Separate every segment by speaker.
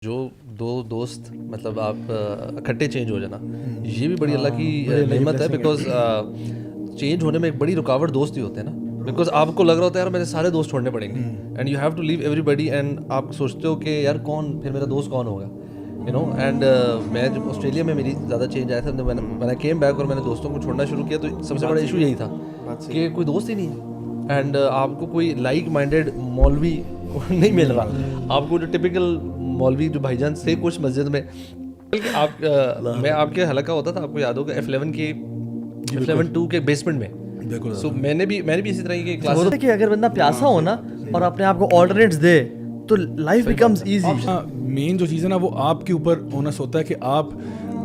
Speaker 1: جو دو دوست مطلب آپ اکٹھے چینج ہو جانا یہ بھی بڑی اللہ کی نعمت ہے, بیکاز چینج ہونے میں ایک بڑی رکاوٹ دوست ہی ہوتے ہیں نا, بیکاز آپ کو لگ رہا ہوتا ہے یار میرے سارے دوست چھوڑنے پڑیں گے and you have to leave everybody, and آپ سوچتے ہو کہ یار کون پھر میرا دوست کون ہوگا, یو نو. اینڈ میں جب آسٹریلیا میں میری زیادہ چینج آیا تھا, میں کیم بیک اور میں نے دوستوں کو چھوڑنا شروع کیا, تو سب سے بڑا ایشو یہی تھا کہ کوئی دوست ہی نہیں ہے, اینڈ آپ کو کوئی لائک مائنڈیڈ مولوی نہیں مل رہا. آپ کو جو ٹپیکل مولوی جو بھائی جان سے کچھ مسجد میں آپ میں آپ کے حلقہ ہوتا تھا, آپ کو یاد ہوگا F11 کے F11-2 کے بیسمنٹ میں. سو میں نے بھی اسی طرح کی کلاس
Speaker 2: ہوتا ہے کہ اگر بندہ پیاسا ہو نا اور اپنے آپ کو آلٹرنیٹس دے تو لائف بیکمز ایزی.
Speaker 3: مین جو چیز ہے نا وہ آپ کے اوپر اونس ہوتا ہے کہ آپ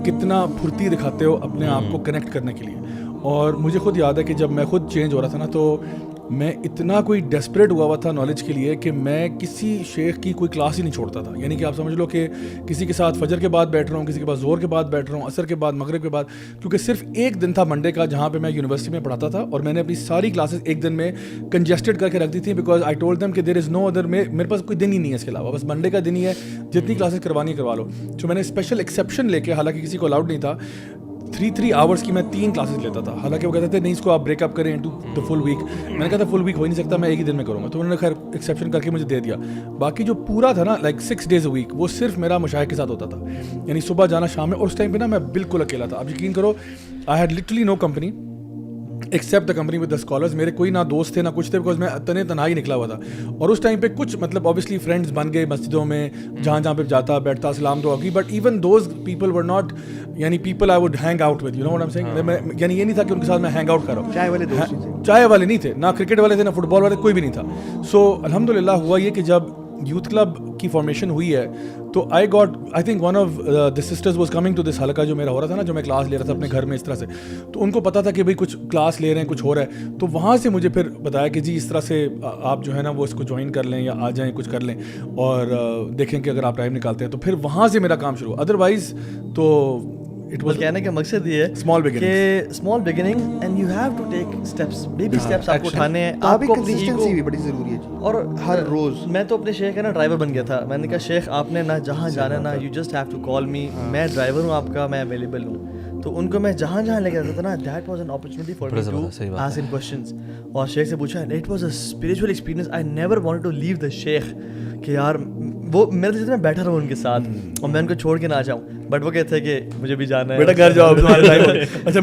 Speaker 3: کتنا پھرتی دکھاتے ہو اپنے آپ کو کنیکٹ کرنے کے لیے. اور مجھے خود یاد ہے کہ جب میں خود چینج ہو رہا تھا نا, تو میں اتنا کوئی ڈیسپریٹ ہوا تھا نالج کے لیے کہ میں کسی شیخ کی کوئی کلاس ہی نہیں چھوڑتا تھا. یعنی کہ آپ سمجھ لو کہ کسی کے ساتھ فجر کے بعد بیٹھ رہا ہوں, کسی کے بعد زور کے بعد بیٹھ رہا ہوں, عصر کے بعد, مغرب کے بعد, کیونکہ صرف ایک دن تھا منڈے کا جہاں پہ میں یونیورسٹی میں پڑھاتا تھا, اور میں نے اپنی ساری کلاسز ایک دن میں کنجسٹڈ کر کے رکھ دی تھی, بیکاز آئی ٹولڈ دیم کہ دیر از نو ادر, میرے پاس کوئی دن ہی نہیں ہے اس کے علاوہ, بس منڈے کا دن ہی ہے, جتنی کلاسز کروانی کروا لو. تو میں نے اسپیشل ایکسیپشن لے کے, حالانکہ کسی کو الاؤڈ نہیں تھا, 3 آورس کی میں 3 کلاسز لیتا تھا. حالانکہ وہ کہتے تھے نہیں اس کو آپ بریک اپ کریں انٹو دا فل ویک. میں نے کہا تھا فل ویک ہو ہی نہیں سکتا, میں ایک ہی دن میں کروں گا. تو انہوں نے خیر ایکسیپشن کر کے مجھے دے دیا. باقی جو پورا تھا نا لائک 6 days a week وہ صرف میرا مشائخ کے ساتھ ہوتا تھا, یعنی صبح جانا شام میں. اور اس ٹائم پہ نا میں بالکل اکیلا تھا. اب یقین کرو I had literally no company except the company with the scholars. میرے کوئی نہ دوست تھے نہ کچھ تھے, بیکاز میں تنہا ہی نکلا ہوا تھا. اور اس ٹائم پہ کچھ مطلب اوبیسلی فرینڈس بن گئے مسجدوں میں, جہاں جہاں پہ جاتا بیٹھتا سلام دعا کی, but even those people were not یعنی people I would hang out with, you know what I am saying. یعنی یہ نہیں تھا کہ ان کے ساتھ میں ہینگ آؤٹ کر رہا ہوں. چائے والے نہیں تھے, نہ کرکٹ والے تھے, نہ فٹ بال والے, کوئی بھی نہیں تھا. سو الحمد للہ ہوا یہ کہ جب یوتھ کلب کی فارمیشن ہوئی ہے تو I think one of the sisters was coming to this حلقہ جو میرا ہو رہا تھا نا, جو میں کلاس لے رہا تھا اپنے گھر میں اس طرح سے. تو ان کو پتا تھا کہ بھائی کچھ کلاس لے رہے ہیں, کچھ ہو رہا ہے. تو وہاں سے مجھے پھر بتایا کہ جی اس طرح سے آپ جو ہے نا وہ اس کو جوائن کر لیں یا آ جائیں, کچھ کر لیں اور دیکھیں کہ اگر آپ ٹائم نکالتے ہیں. تو پھر وہاں سے میرا کام شروع. ادروائز تو
Speaker 2: کہنے کا مقصد یہ ہے small beginning and you have to take steps, baby steps آپ کو اٹھانے ہیں. آپ کو کنسسٹنسی بھی بڑی ضروری ہے. اور ہر روز میں تو اپنے شیخ کا نا ڈرائیور بن گیا تھا. میں نے کہا شیخ آپ نے نہ جہاں جانا نا, you just have to call me, میں ڈرائیور ہوں آپ کا, میں اویلیبل ہوں. تو ان کو میں جہاں جہاں لے کے جاتا تھا نا, that was an opportunity for me to ask him questions. اور شیخ سے پوچھا, it was a spiritual experience. I never wanted to leave the شیخ, کہ یار وہ میرے دل میں بیٹھا رہا ان کے ساتھ اور میں ان کو چھوڑ کے نہ جاؤں. بٹ وہ کہتے ہیں کہ مجھے بھی جانا ہے,
Speaker 3: بیٹا گھر جاؤ, تمہارا ٹائم. اچھا میں